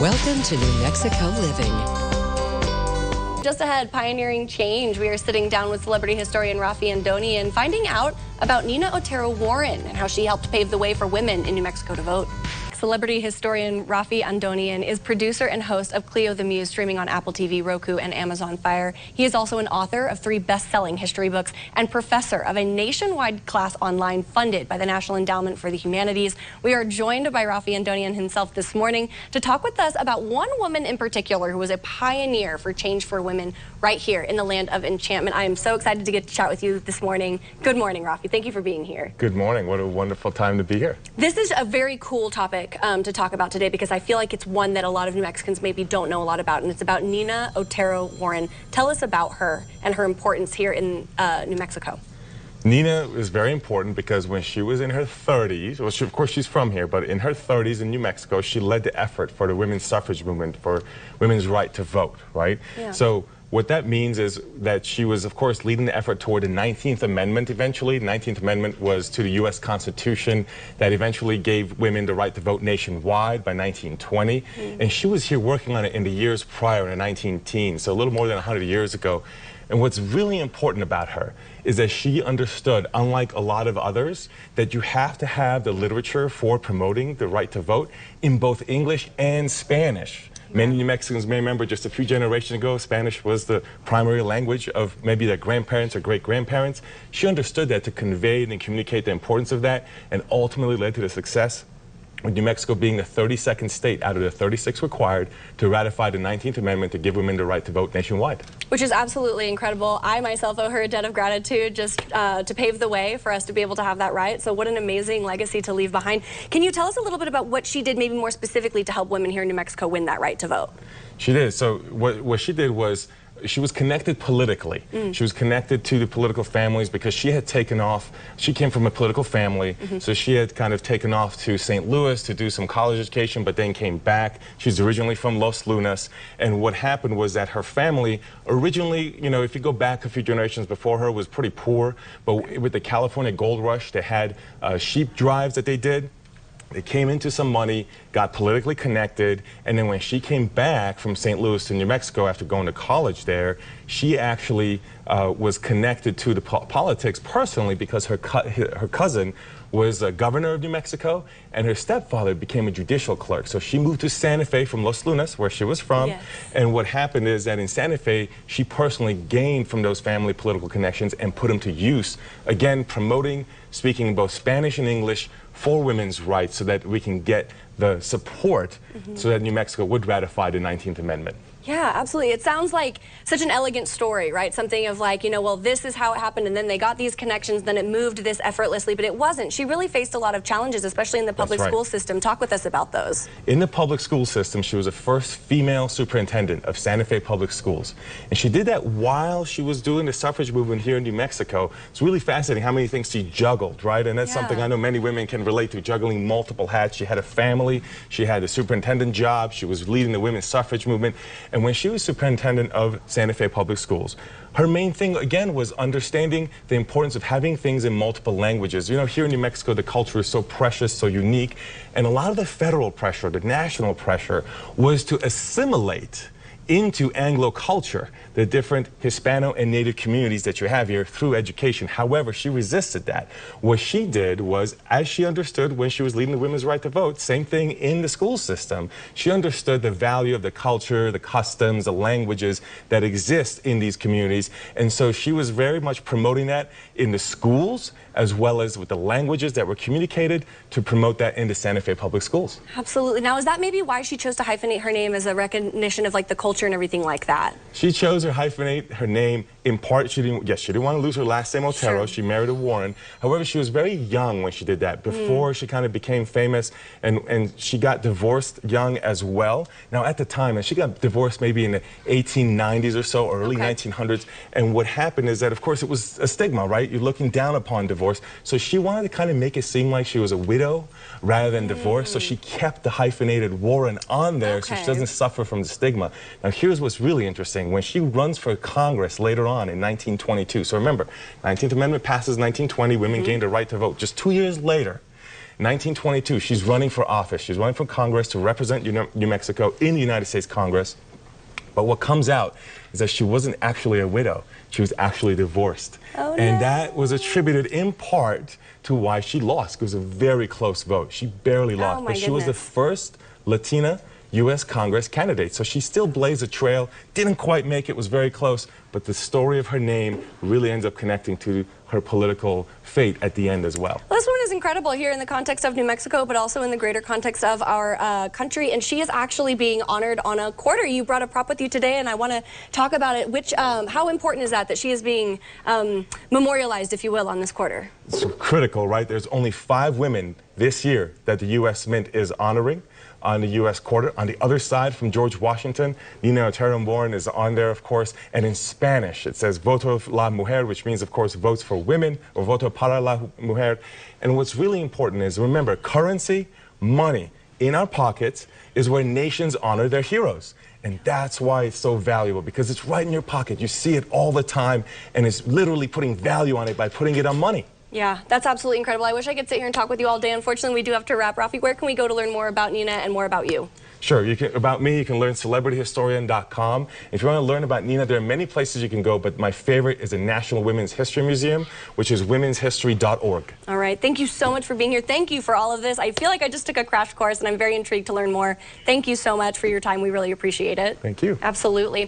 Welcome to New Mexico Living. Just ahead, pioneering change. We are sitting down with celebrity historian Raffi Andonian, finding out about Nina Otero-Warren and how she helped pave the way for women in New Mexico to vote. Celebrity historian Raffi Andonian is producer and host of Cleo the Muse, streaming on Apple TV, Roku, and Amazon Fire. He is also an author of 3 best-selling history books and professor of a nationwide class online funded by the National Endowment for the Humanities. We are joined by Raffi Andonian himself this morning to talk with us about one woman in particular who was a pioneer for change for women right here in the land of enchantment. I am so excited to get to chat with you this morning. Good morning, Raffi. Thank you for being here. Good morning. What a wonderful time to be here. This is a very cool topic to talk about today because I feel like it's one that a lot of New Mexicans maybe don't know a lot about, and it's about Nina Otero-Warren. Tell us about her and her importance here in New Mexico. Nina is very important because when she was in her 30s, well, of course she's from here, but in her 30s in New Mexico, she led the effort for the women's suffrage movement, for women's right to vote, right? Yeah. So what that means is that she was, of course, leading the effort toward the 19th Amendment eventually. The 19th Amendment was to the U.S. Constitution that eventually gave women the right to vote nationwide by 1920. And she was here working on it in the years prior, in the 1910s, so a little more than 100 years ago. And what's really important about her is that she understood, unlike a lot of others, that you have to have the literature for promoting the right to vote in both English and Spanish. Many New Mexicans may remember just a few generations ago, Spanish was the primary language of maybe their grandparents or great-grandparents. She understood that to convey and communicate the importance of that, and ultimately led to the success with New Mexico being the 32nd state out of the 36 required to ratify the 19th Amendment to give women the right to vote nationwide. Which is absolutely incredible. I myself owe her a debt of gratitude just to pave the way for us to be able to have that right. So what an amazing legacy to leave behind. Can you tell us a little bit about what she did, maybe more specifically, to help women here in New Mexico win that right to vote? She did. So what she did was, she was connected politically. She was connected to the political families because she had taken off. She came from a political family, so she had kind of taken off to St. Louis to do some college education, but then came back. She's originally from Los Lunas, and what happened was that her family originally, you know, if you go back a few generations before her, was pretty poor, but with the California gold rush, they had sheep drives that they did. They came into some money, got politically connected, and then when she came back from St. Louis to New Mexico after going to college there, she actually was connected to the politics personally because her cousin was a governor of New Mexico, and her stepfather became a judicial clerk. So she moved to Santa Fe from Los Lunas, where she was from. Yes. And what happened is that in Santa Fe, she personally gained from those family political connections and put them to use, again, promoting, speaking both Spanish and English for women's rights so that we can get the support so that New Mexico would ratify the 19th Amendment. Yeah, absolutely. It sounds like such an elegant story, right? Something of like, you know, well, this is how it happened, and then they got these connections, then it moved this effortlessly, but it wasn't. She really faced a lot of challenges, especially in the public school system. Talk with us about those. In the public school system, she was the first female superintendent of Santa Fe Public Schools. And she did that while she was doing the suffrage movement here in New Mexico. It's really fascinating how many things she juggled, right? And that's something I know many women can relate to, juggling multiple hats. She had a family, she had a superintendent job, she was leading the women's suffrage movement. And when she was superintendent of Santa Fe Public Schools, her main thing, again, was understanding the importance of having things in multiple languages. You know, here in New Mexico, the culture is so precious, so unique, and a lot of the federal pressure, the national pressure, was to assimilate into Anglo culture, the different Hispano and Native communities that you have here through education. However, she resisted that. What she did was, as she understood when she was leading the women's right to vote, same thing in the school system, she understood the value of the culture, the customs, the languages that exist in these communities. And so she was very much promoting that in the schools, as well as with the languages that were communicated, to promote that in the Santa Fe Public Schools. Absolutely. Now, is that maybe why she chose to hyphenate her name as a recognition of like the culture and everything like that? She chose to hyphenate her name in part. She didn't want to lose her last name Otero. Sure. She married a Warren. However, she was very young when she did that, before she kind of became famous, and she got divorced young as well. Now, at the time, and she got divorced maybe in the 1890s or so, early 1900s, and what happened is that, of course, it was a stigma, right? You're looking down upon divorce. So she wanted to kind of make it seem like she was a widow rather than divorced, so she kept the hyphenated Warren on there so she doesn't suffer from the stigma. Now, here's what's really interesting. When she runs for Congress later on in 1922, so remember, 19th Amendment passes 1920, women gained a right to vote. Just 2 years later, 1922, she's running for office. She's running for Congress to represent New Mexico in the United States Congress. But what comes out is that she wasn't actually a widow. She was actually divorced. Oh, no. And that was attributed in part to why she lost. It was a very close vote. She barely lost. My But she was the goodness. first Latina U.S. Congress candidate. So she still blazed a trail, didn't quite make it, was very close, but the story of her name really ends up connecting to her political fate at the end as well. Well, this woman is incredible here in the context of New Mexico, but also in the greater context of our country, and she is actually being honored on a quarter. You brought a prop with you today, and I want to talk about it. How important is that she is being memorialized, if you will, on this quarter? It's critical, right? There's only 5 women this year that the U.S. Mint is honoring on the U.S. quarter. On the other side, from George Washington, Nina Otero-Warren is on there, of course, and in Spanish it says voto la mujer, which means, of course, votes for women, or voto para la mujer. And what's really important is, remember, currency, money in our pockets is where nations honor their heroes. And that's why it's so valuable, because it's right in your pocket. You see it all the time, and it's literally putting value on it by putting it on money. Yeah, that's absolutely incredible. I wish I could sit here and talk with you all day. Unfortunately, we do have to wrap. Raffi, where can we go to learn more about Nina and more about you? Sure. About me, you can learn celebrityhistorian.com. If you want to learn about Nina, there are many places you can go, but my favorite is the National Women's History Museum, which is womenshistory.org. All right. Thank you so much for being here. Thank you for all of this. I feel like I just took a crash course, and I'm very intrigued to learn more. Thank you so much for your time. We really appreciate it. Thank you. Absolutely.